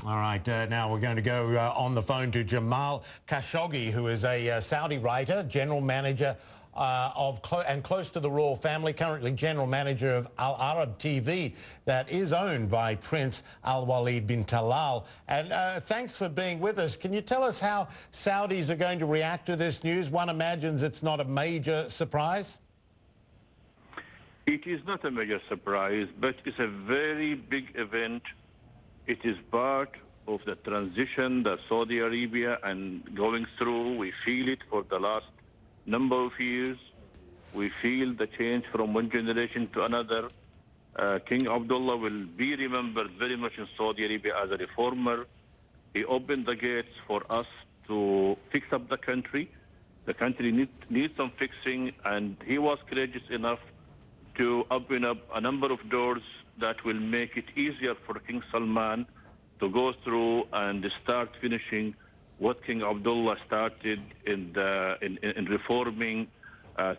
All right, now we're going to go on the phone to Jamal Khashoggi, who is a Saudi writer, general manager and close to the royal family, currently general manager of Al Arab TV, that is owned by Prince Al Walid bin Talal. And thanks for being with us. Can you tell us how Saudis are going to react to this news? One imagines it's not a major surprise. It is not a major surprise, but it's a very big event. It is part of the transition that Saudi Arabia and going through. We feel it for the last number of years. We feel the change from one generation to another. King Abdullah will be remembered very much in Saudi Arabia as a reformer. He opened the gates for us to fix up the country. The country needs some fixing, and he was courageous enough to open up a number of doors that will make it easier for King Salman to go through and start finishing what King Abdullah started in reforming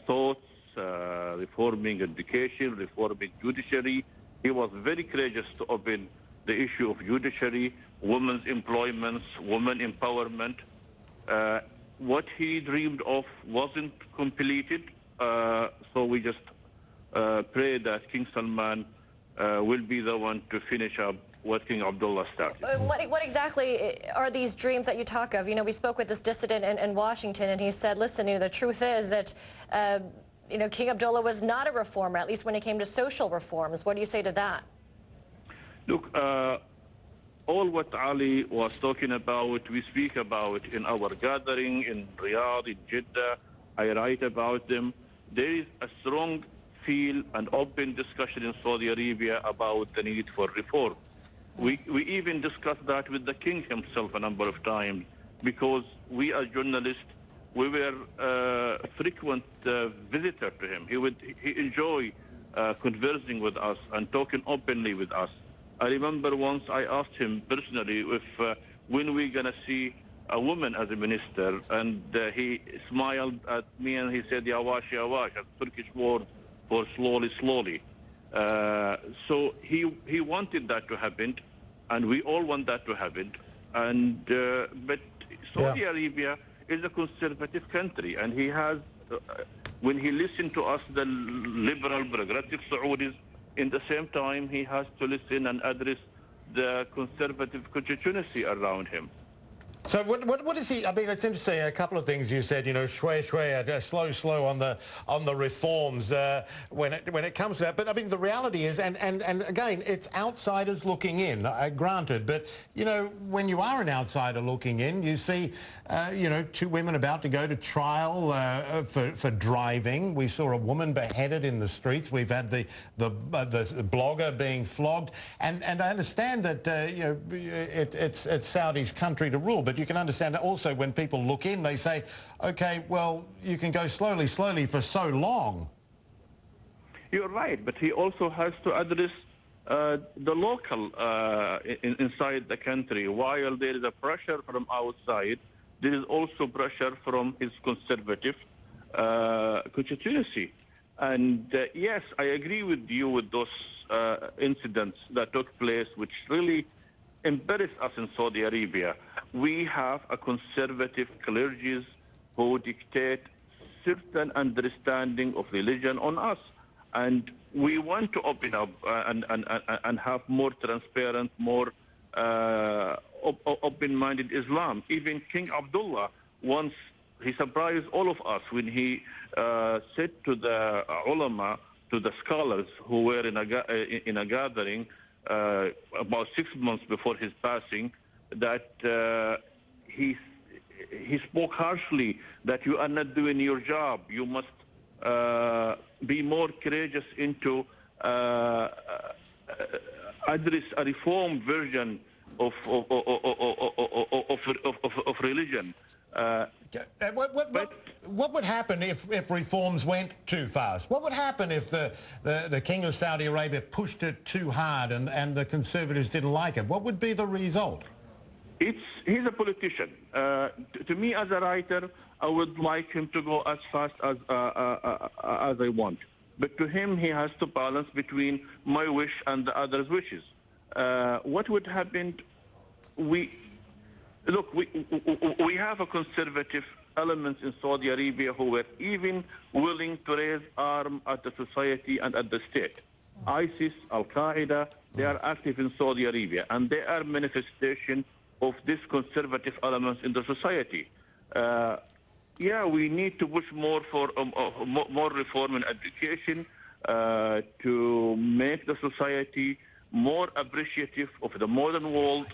thoughts, reforming education, reforming judiciary. He was very courageous to open the issue of judiciary, women's employment, women empowerment. What he dreamed of wasn't completed, so we just pray that King Salman will be the one to finish up what King Abdullah started. What exactly are these dreams that you talk of? You know, we spoke with this dissident in Washington, and he said, listen, the truth is that, King Abdullah was not a reformer, at least when it came to social reforms. What do you say to that? Look, all what Ali was talking about, we speak about in our gathering in Riyadh, in Jeddah. I write about them. There is a strong feel and open discussion in Saudi Arabia about the need for reform. We even discussed that with the king himself a number of times, because we as journalists, we were a frequent visitor to him. He enjoyed conversing with us and talking openly with us. I remember once I asked him personally if when we're going to see a woman as a minister, and he smiled at me and he said, Yawash, Yawash, a Turkish word for slowly, slowly. So he wanted that to happen, and we all want that to happen. And but Saudi Arabia is a conservative country, and he has, when he listened to us, the liberal, progressive Saudis, in the same time he has to listen and address the conservative constituency around him. So what is he? I mean, it's interesting. A couple of things you said. Shway, slow on the reforms when it comes to that. But I mean, the reality is, and again, it's outsiders looking in. Granted, but when you are an outsider looking in, you see, two women about to go to trial for driving. We saw a woman beheaded in the streets. We've had the blogger being flogged, and I understand that it's Saudi's country to rule, but you can understand that also when people look in, they say, okay, well, you can go slowly for so long. You're right, but he also has to address the local inside the country. While there is a pressure from outside, there is also pressure from his conservative constituency. And yes, I agree with you with those incidents that took place, which really embarrass us in Saudi Arabia. We have a conservative clergy who dictate certain understanding of religion on us, and we want to open up and have more transparent, more open-minded Islam. Even King Abdullah once, he surprised all of us when he said to the ulama, to the scholars who were in a gathering about 6 months before his passing, that he spoke harshly that you are not doing your job. You must be more courageous into address a reformed version of religion. What would happen if reforms went too fast? What would happen if the King of Saudi Arabia pushed it too hard and the conservatives didn't like it? What would be the result? He's a politician. To me, as a writer, I would like him to go as fast as I want. But to him, he has to balance between my wish and the others' wishes. What would happen we have a conservative elements in Saudi Arabia who were even willing to raise arms at the society and at the state. ISIS, Al-Qaeda, they are active in Saudi Arabia, and they are manifestation of this conservative elements in the society. Yeah, we need to push more for more reform in education to make the society more appreciative of the modern world.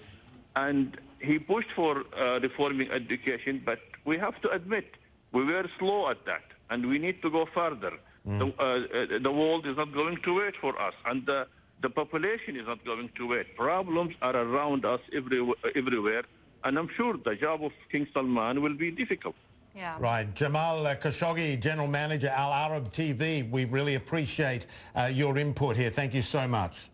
And he pushed for reforming education, but we have to admit we were slow at that, and we need to go further. The world is not going to wait for us, and the population is not going to wait. Problems are around us everywhere, and I'm sure the job of King Salman will be difficult. Yeah. Right. Jamal Khashoggi, General Manager, Al Arab TV, we really appreciate your input here. Thank you so much.